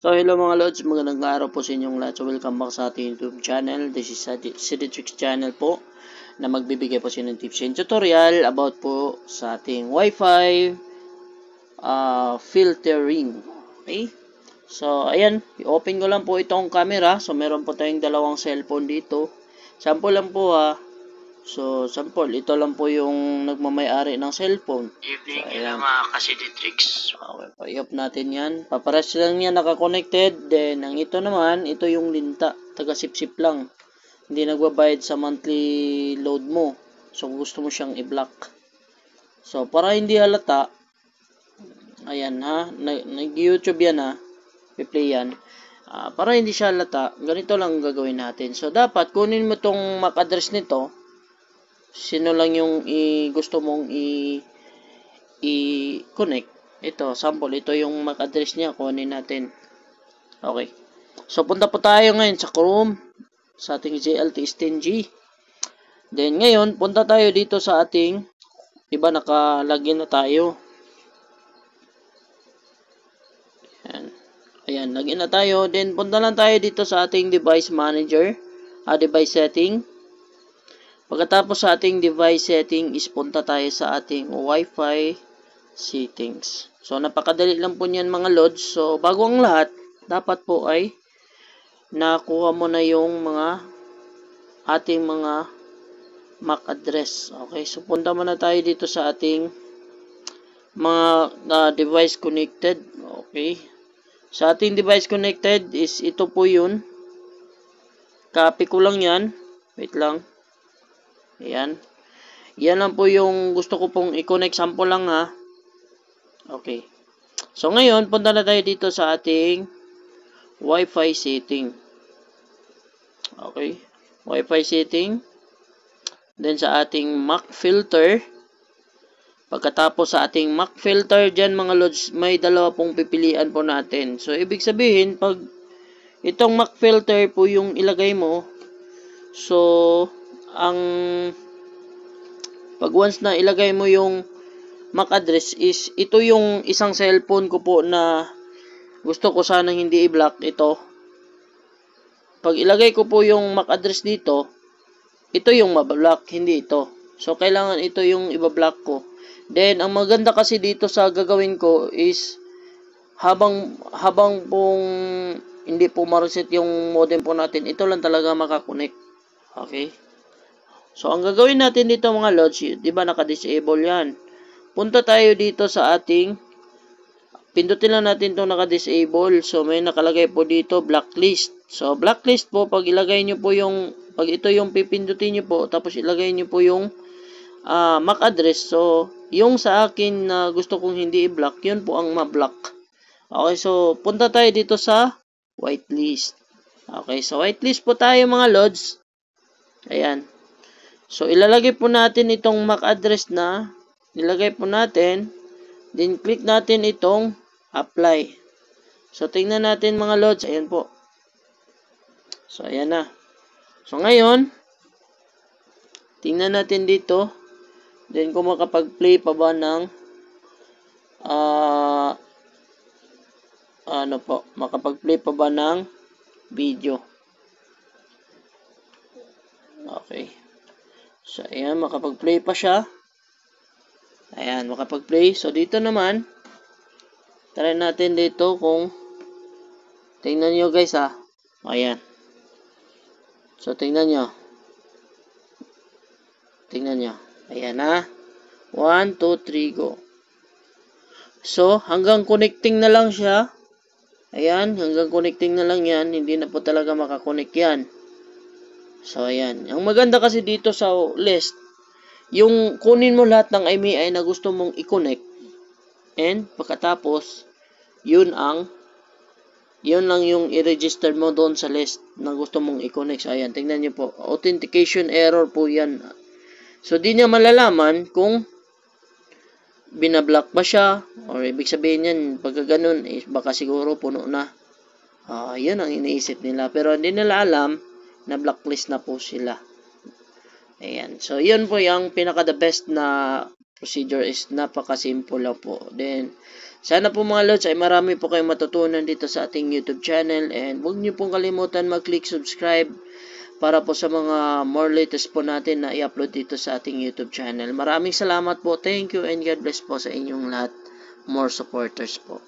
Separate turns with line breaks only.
So hello mga lods, magandang araw po sa inyong lahat. So welcome back sa ating YouTube channel. This is Citytrix channel po na magbibigay po sa inyo ng tips and tutorial about po sa ating Wi-Fi filtering. Okay? So ayan, i-open ko lang po itong camera. So meron po tayong dalawang cellphone dito. Sample lang po ha. So, sample, ito lang po yung nagmamay-ari ng cellphone.
Evening,
So,
hello
ayan.
mga ka-Citytrix.
Okay, pa-i-off natin yan. Paparas lang yan naka-connected. Then, ang ito naman, ito yung linta. Taga-sip-sip lang. Hindi nagbabayad sa monthly load mo. So, kung gusto mo siyang i-block. So, para hindi halata, ayan ha, nag-YouTube yan ha, i-play yan. Para hindi siya halata, ganito lang gagawin natin. So, dapat kunin mo tong MAC address nito. Sino lang yung gusto mong i-connect. Ito, sample. Ito yung MAC address niya. Kunin natin. Okay. So, punta po tayo ngayon sa Chrome. Sa ating JLTS10G. Then, ngayon, punta tayo dito sa ating iba, naka-login na tayo. Ayan. Ayan, login na tayo. Then, punta lang tayo dito sa ating device manager. Device setting. Pagkatapos sa ating device setting is punta tayo sa ating Wi-Fi settings. So, napakadali lang po niyan mga lods. So, bago ang lahat, dapat po ay nakuha mo na yung ating mga MAC address. Okay, so punta muna tayo dito sa ating mga device connected. Okay. Sa ating device connected is ito po yun. Copy ko lang yan. Wait lang. Ayan. Yan lang po yung gusto ko pong i-connect. Sample lang ha. Okay. So, ngayon, punta na tayo dito sa ating Wi-Fi setting. Okay. Wi-Fi setting. Then, sa ating MAC filter. Pagkatapos sa ating MAC filter, dyan mga lods, may dalawa pong pipilian po natin. So, ibig sabihin, pag itong MAC filter po yung ilagay mo, so, pag once na ilagay mo yung MAC address is, ito yung isang cellphone ko po na gusto ko sanang hindi i-block ito. Pag ilagay ko po yung MAC address dito, ito yung mablock, hindi ito. So, kailangan ito yung ibablock ko. Then, ang maganda kasi dito sa gagawin ko is, habang pong hindi po ma-reset yung modem po natin, ito lang talaga makakonect. Okay? So, ang gagawin natin dito mga lods, di ba naka-disable yan? Punta tayo dito sa ating, pindutin lang natin itong naka-disable. So, may nakalagay po dito, blacklist. So, blacklist po, pag ilagay nyo po yung, pag ito yung pipindutin nyo po, tapos ilagay nyo po yung MAC address. So, yung sa akin na gusto kong hindi i-block, yun po ang ma-block. Okay, so, punta tayo dito sa whitelist. Okay, so whitelist po tayo mga lods. Ayan. So, ilalagay po natin itong MAC address na nilagay po natin. Then, click natin itong apply. So, tingnan natin mga lods. Ayan po. So, ayan na. So, ngayon, tingnan natin dito. Then, kung makapag-play pa ba ng makapag-play pa ba ng video. Okay. So, ayan, makapag-play pa siya. Ayan, makapag-play. So, dito naman, try natin dito kung, tingnan nyo guys ha. Ayan. So, tingnan nyo. Tingnan nyo. Ayan ha. 1, 2, 3, go. So, hanggang connecting na lang siya. Ayan, hanggang connecting na lang yan. Hindi na po talaga makakonect yan. So, ayan. Ang maganda kasi dito sa list, yung kunin mo lahat ng IMEI na gusto mong i-connect. And, pagkatapos, yun lang yung i-register mo doon sa list na gusto mong i-connect. So, ayan, tingnan nyo po. Authentication error po yan. So, di niya malalaman kung binablock ba siya. Or, ibig sabihin yan, pagka ganun, baka siguro puno na. Yun ang iniisip nila. Pero, hindi nila alam na blacklist na po sila. Ayan. So, yun po yung pinaka-the best na procedure is napaka-simple lang po. Then, Sana po mga lods ay marami po kayong matutunan dito sa ating YouTube channel, and huwag niyo pong kalimutan mag-click subscribe para po sa mga more latest po natin na i-upload dito sa ating YouTube channel. Maraming salamat po. Thank you and God bless po sa inyong lahat. More supporters po.